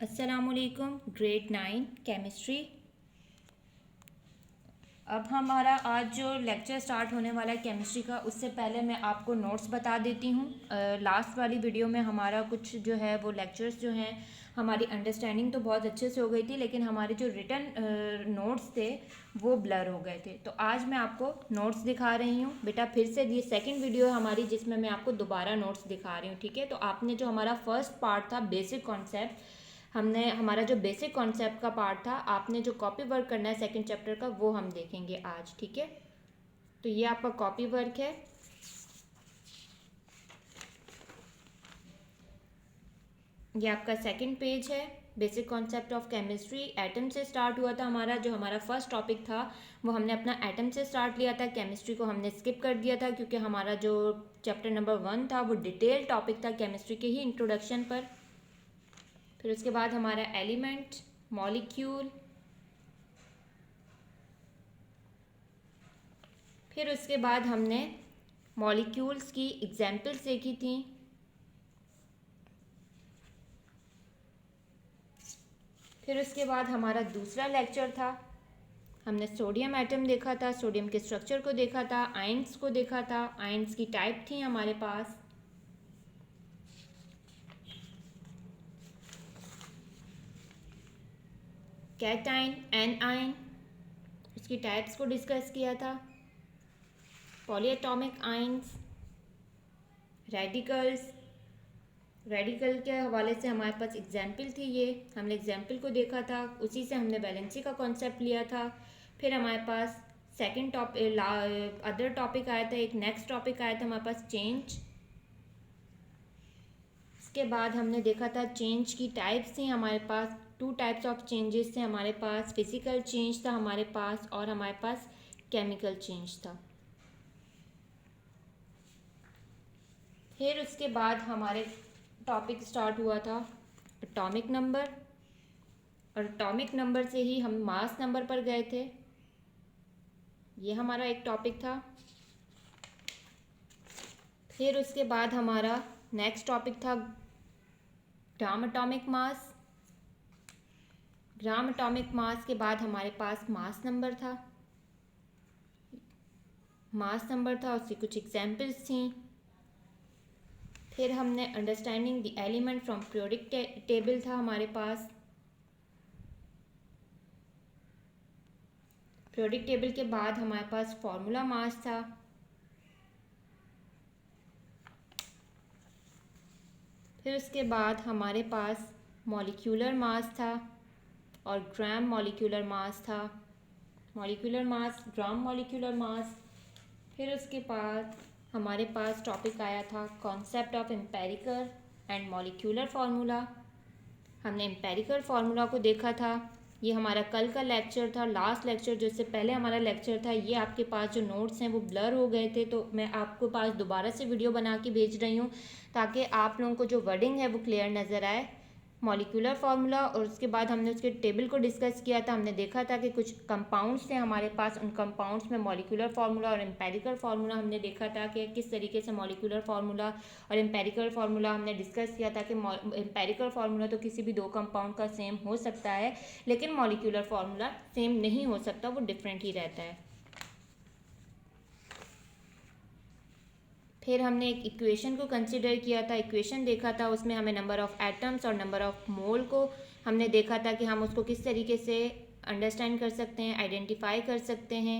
अस्सलामुअलैकुम। Grade 9 chemistry. अब हमारा आज जो लेक्चर स्टार्ट होने वाला है केमिस्ट्री का, उससे पहले मैं आपको नोट्स बता देती हूँ। लास्ट वाली वीडियो में हमारा कुछ जो है वो लेक्चर्स जो हैं, हमारी अंडरस्टैंडिंग तो बहुत अच्छे से हो गई थी, लेकिन हमारे जो रिटन नोट्स थे वो ब्लर हो गए थे। तो आज मैं आपको नोट्स दिखा रही हूँ बेटा। फिर से ये सेकंड वीडियो है हमारी जिसमें मैं आपको दोबारा नोट्स दिखा रही हूँ, ठीक है। तो आपने जो हमारा फर्स्ट पार्ट था बेसिक कॉन्सेप्ट, हमने हमारा जो बेसिक कॉन्सेप्ट का पार्ट था, आपने जो कॉपी वर्क करना है सेकंड चैप्टर का, वो हम देखेंगे आज, ठीक है। तो ये आपका कॉपी वर्क है। ये आपका सेकंड पेज है। Basic concept of chemistry atom से स्टार्ट हुआ था हमारा। जो हमारा फर्स्ट टॉपिक था वो हमने अपना एटम से स्टार्ट लिया था। केमिस्ट्री को हमने स्किप कर दिया था क्योंकि हमारा जो चैप्टर नंबर 1 था वो डिटेल टॉपिक था केमिस्ट्री के ही इंट्रोडक्शन पर। फिर उसके बाद हमारा एलिमेंट, मॉलिक्यूल, फिर उसके बाद हमने मॉलिक्यूल्स की एग्जाम्पल्स देखी थी। फिर उसके बाद हमारा दूसरा लेक्चर था, हमने सोडियम एटम देखा था, सोडियम के स्ट्रक्चर को देखा था, आयंस को देखा था। आयंस की टाइप थी हमारे पास, कैटाइन, एनआयन, उसकी टाइप्स को डिस्कस किया था। पॉलीएटॉमिक आयंस, रेडिकल्स, रेडिकल के हवाले से हमारे पास एग्जाम्पल थी। ये हमने एग्जाम्पल को देखा था, उसी से हमने वैलेंसी का कॉन्सेप्ट लिया था। फिर हमारे पास सेकंड टॉपिक अदर टॉपिक आया था, एक नेक्स्ट टॉपिक आया था हमारे पास चेंज। इसके बाद हमने देखा था चेंज की टाइप्स थी हमारे पास, 2 टाइप्स ऑफ चेंजेस थे हमारे पास। फिजिकल चेंज था हमारे पास और हमारे पास केमिकल चेंज था। फिर उसके बाद हमारे टॉपिक स्टार्ट हुआ था एटॉमिक नंबर, और एटॉमिक नंबर से ही हम मास नंबर पर गए थे। ये हमारा एक टॉपिक था। फिर उसके बाद हमारा नेक्स्ट टॉपिक था gram atomic mass. Gram atomic mass के बाद हमारे पास मास नंबर था। मास नंबर था, उसकी कुछ एग्जाम्पल्स थी। फिर हमने understanding the element from periodic table था हमारे पास। पीरियोडिक टेबल के बाद हमारे पास फॉर्मूला मास था। फिर उसके बाद हमारे पास मॉलिक्यूलर मास था और ग्राम मॉलिक्यूलर मास था। Molecular mass, gram molecular mass. फिर उसके बाद हमारे पास टॉपिक आया था concept of empirical and molecular formula. हमने एम्पेरिकल फार्मूला को देखा था। ये हमारा कल का लेक्चर था, लास्ट लेक्चर जो इससे पहले हमारा लेक्चर था। ये आपके पास जो नोट्स हैं वो ब्लर हो गए थे, तो मैं आपके पास दोबारा से वीडियो बना के भेज रही हूँ ताकि आप लोगों को जो वर्डिंग है वो क्लियर नज़र आए। मॉलिक्यूलर फार्मूला, और उसके बाद हमने उसके टेबल को डिस्कस किया था। हमने देखा था कि कुछ कंपाउंड्स थे हमारे पास, उन कंपाउंड्स में मॉलिक्यूलर फार्मूला और एम्पेरिकल फार्मूला हमने देखा था कि किस तरीके से मॉलिक्यूलर फार्मूला और एम्पेरिकल फार्मूला हमने डिस्कस किया था कि एम्पेरिकल फार्मूला तो किसी भी 2 कंपाउंड का सेम हो सकता है, लेकिन मॉलिक्यूलर फार्मूला सेम नहीं हो सकता, वो डिफरेंट ही रहता है। फिर हमने एक इक्वेशन को कंसिडर किया था, इक्वेशन देखा था। उसमें हमें नंबर ऑफ़ एटम्स और नंबर ऑफ़ मोल को हमने देखा था कि हम उसको किस तरीके से अंडरस्टैंड कर सकते हैं, आइडेंटिफाई कर सकते हैं।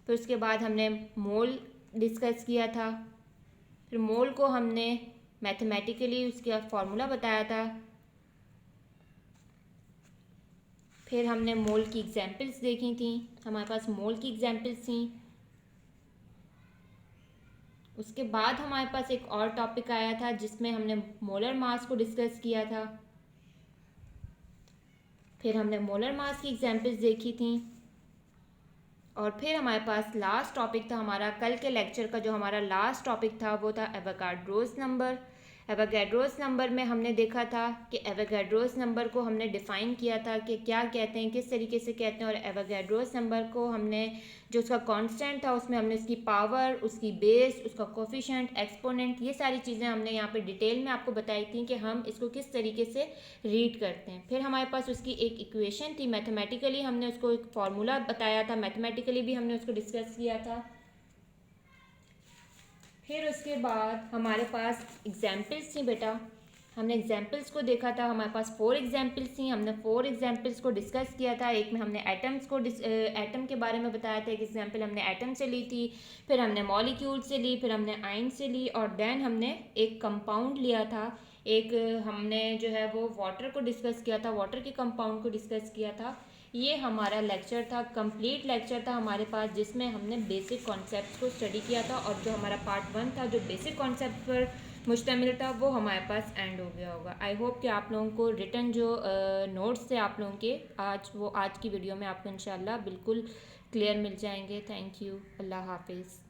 फिर उसके बाद हमने मोल डिस्कस किया था। फिर मोल को हमने मैथमेटिकली उसका फॉर्मूला बताया था। फिर हमने मोल की एग्जाम्पल्स देखी थी, हमारे पास मोल की एग्जाम्पल्स थी। उसके बाद हमारे पास एक और टॉपिक आया था जिसमें हमने मोलर मास को डिस्कस किया था। फिर हमने मोलर मास की एग्जाम्पल्स देखी थी। और फिर हमारे पास लास्ट टॉपिक था हमारा कल के लेक्चर का, जो हमारा लास्ट टॉपिक था वो था एवोगाड्रोस नंबर। एवोगैड्रोस नंबर में हमने देखा था कि एवोगैड्रोस नंबर को हमने डिफ़ाइन किया था कि क्या कहते हैं, किस तरीके से कहते हैं, और एवोगैड्रोस नंबर को हमने जो उसका कांस्टेंट था उसमें हमने उसकी पावर, उसकी बेस, उसका कोफिशिएंट, एक्सपोनेंट, ये सारी चीज़ें हमने यहाँ पे डिटेल में आपको बताई थी कि हम इसको किस तरीके से रीड करते हैं। फिर हमारे पास उसकी एक इक्वेशन थी, मैथमेटिकली हमने उसको एक फार्मूला बताया था, मैथमेटिकली भी हमने उसको डिस्कस किया था। फिर उसके बाद हमारे पास एग्जाम्पल्स थी बेटा, हमने एग्जाम्पल्स को देखा था। हमारे पास 4 एग्जाम्पल्स थी, हमने 4 एग्जाम्पल्स को डिस्कस किया था। एक में हमने एटम्स को एटम के बारे में बताया था, एक एग्जाम्पल हमने एटम से ली थी, फिर हमने मॉलिक्यूल से ली, फिर हमने आयन से ली, और देन हमने एक कंपाउंड लिया था। एक हमने जो है वो वाटर को डिस्कस किया था, वाटर के कंपाउंड को डिस्कस किया था। ये हमारा लेक्चर था, कंप्लीट लेक्चर था हमारे पास, जिसमें हमने बेसिक कॉन्सेप्ट्स को स्टडी किया था, और जो हमारा पार्ट 1 था जो बेसिक कॉन्सेप्ट पर मुश्तमिल था वो हमारे पास एंड हो गया होगा। आई होप कि आप लोगों को रिटन जो नोट्स थे आप लोगों के आज की वीडियो में आपको इंशाल्लाह बिल्कुल क्लियर मिल जाएंगे। थैंक यू, अल्लाह हाफिज़।